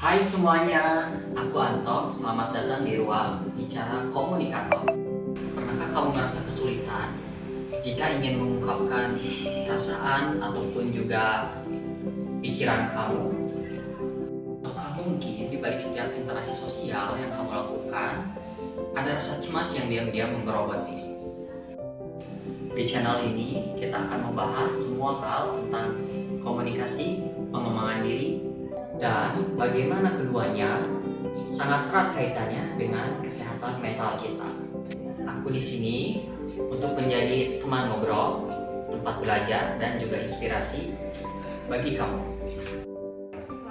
Hai semuanya, aku Anto. Selamat datang di ruang bicara komunikator. Pernahkah kamu merasa kesulitan jika ingin mengungkapkan perasaan ataupun juga pikiran kamu? Atau kamu mungkin di balik setiap interaksi sosial yang kamu lakukan, ada rasa cemas yang diam-diam menggerogoti. Di channel ini, kita akan membahas semua hal tentang komunikasi, pengembangan diri, dan bagaimana keduanya sangat erat kaitannya dengan kesehatan mental kita. Aku di sini untuk menjadi teman ngobrol, tempat belajar, dan juga inspirasi bagi kamu.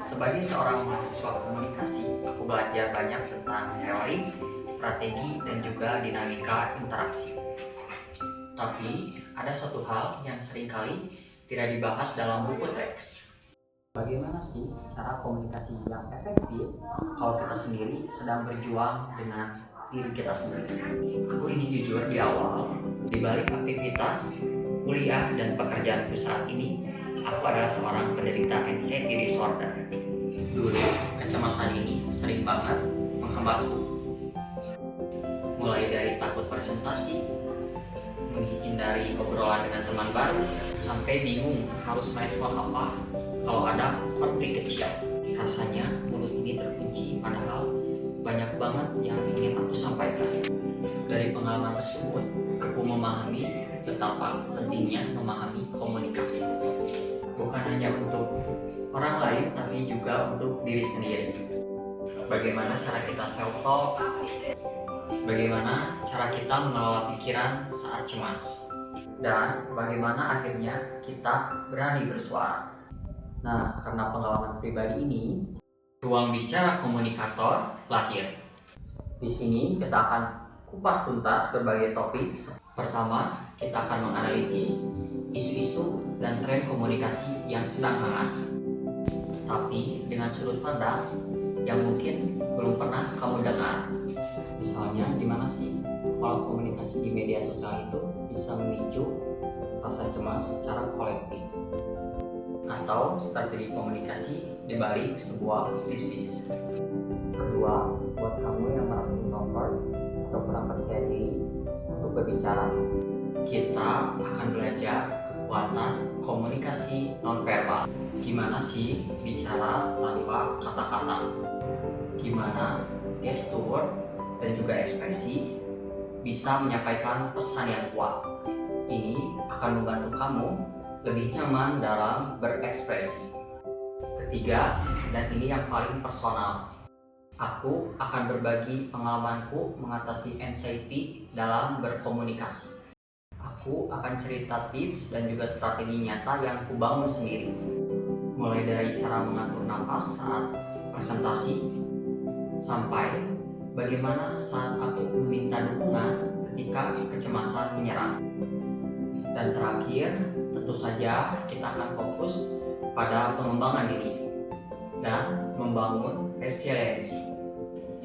Sebagai seorang mahasiswa komunikasi, aku belajar banyak tentang teori, strategi, dan juga dinamika interaksi. Tapi ada satu hal yang seringkali tidak dibahas dalam buku teks. Bagaimana sih cara komunikasi yang efektif kalau kita sendiri sedang berjuang dengan diri kita sendiri? Aku ini jujur di awal, di balik aktivitas kuliah dan pekerjaanku saat ini, aku adalah seorang penderita anxiety disorder. Dulu, kecemasan ini sering banget menghambatku. Mulai dari takut presentasi, menghindari obrolan dengan teman baru, sampai bingung harus merespon apa kalau ada konflik kecil. Rasanya mulut ini terkunci, padahal banyak banget yang ingin aku sampaikan. Dari pengalaman tersebut, aku memahami betapa pentingnya memahami komunikasi. Bukan hanya untuk orang lain, tapi juga untuk diri sendiri. Bagaimana cara kita self-talk, bagaimana cara kita mengelola pikiran saat cemas, dan bagaimana akhirnya kita berani bersuara. Nah, karena pengalaman pribadi ini, ruang bicara komunikator lahir. Di sini kita akan kupas tuntas berbagai topik. Pertama, kita akan menganalisis isu-isu dan tren komunikasi yang sedang hangat, tapi dengan sudut pandang yang mungkin belum pernah kamu dengar. Misalnya, di mana sih kalau komunikasi di media sosial itu bisa memicu rasa cemas secara kolektif, atau strategi komunikasi di balik sebuah bisnis. Kedua, buat kamu yang merasa introvert atau kurang percaya diri untuk berbicara, kita akan belajar kekuatan komunikasi nonverbal. Gimana sih bicara tanpa kata-kata? Gimana gestur dan juga ekspresi bisa menyampaikan pesan yang kuat? Ini akan membantu kamu lebih nyaman dalam berekspresi. Ketiga, dan ini yang paling personal, aku akan berbagi pengalamanku mengatasi anxiety dalam berkomunikasi. Aku akan cerita tips dan juga strategi nyata yang kubangun sendiri, mulai dari cara mengatur napas saat presentasi, sampai bagaimana saat aku meminta dukungan ketika kecemasan menyerang. Dan terakhir, tentu saja kita akan fokus pada pengembangan diri dan membangun resiliensi.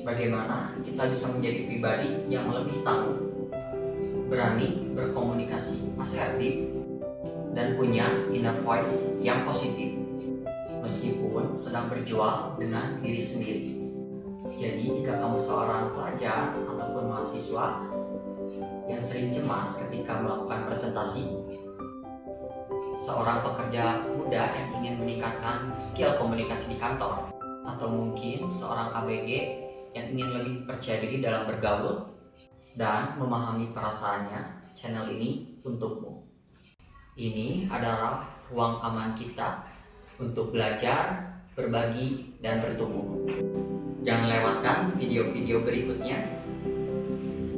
Bagaimana kita bisa menjadi pribadi yang lebih tangguh, berani berkomunikasi asertif, dan punya inner voice yang positif, meskipun sedang berjuang dengan diri sendiri. Jadi jika kamu seorang pelajar ataupun mahasiswa yang sering cemas ketika melakukan presentasi, seorang pekerja muda yang ingin meningkatkan skill komunikasi di kantor, atau mungkin seorang ABG yang ingin lebih percaya diri dalam bergaul dan memahami perasaannya, channel ini untukmu. Ini adalah ruang aman kita untuk belajar, berbagi, dan bertumbuh. Jangan lewatkan video-video berikutnya.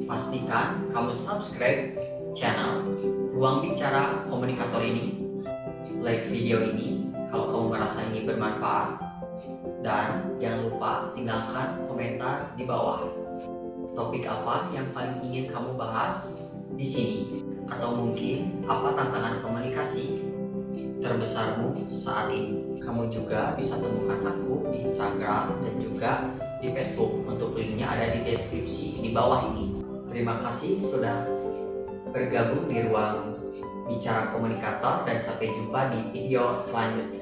Pastikan kamu subscribe channel Ruang Bicara Komunikator ini, like video ini kalau kamu merasa ini bermanfaat, dan jangan lupa tinggalkan komentar di bawah. Topik apa yang paling ingin kamu bahas di sini, atau mungkin apa tantangan komunikasi terbesarmu saat ini. Kamu juga bisa temukan aku di Instagram dan juga di Facebook. Untuk linknya ada di deskripsi di bawah ini. Terima kasih sudah bergabung di ruang bicara komunikator, dan sampai jumpa di video selanjutnya.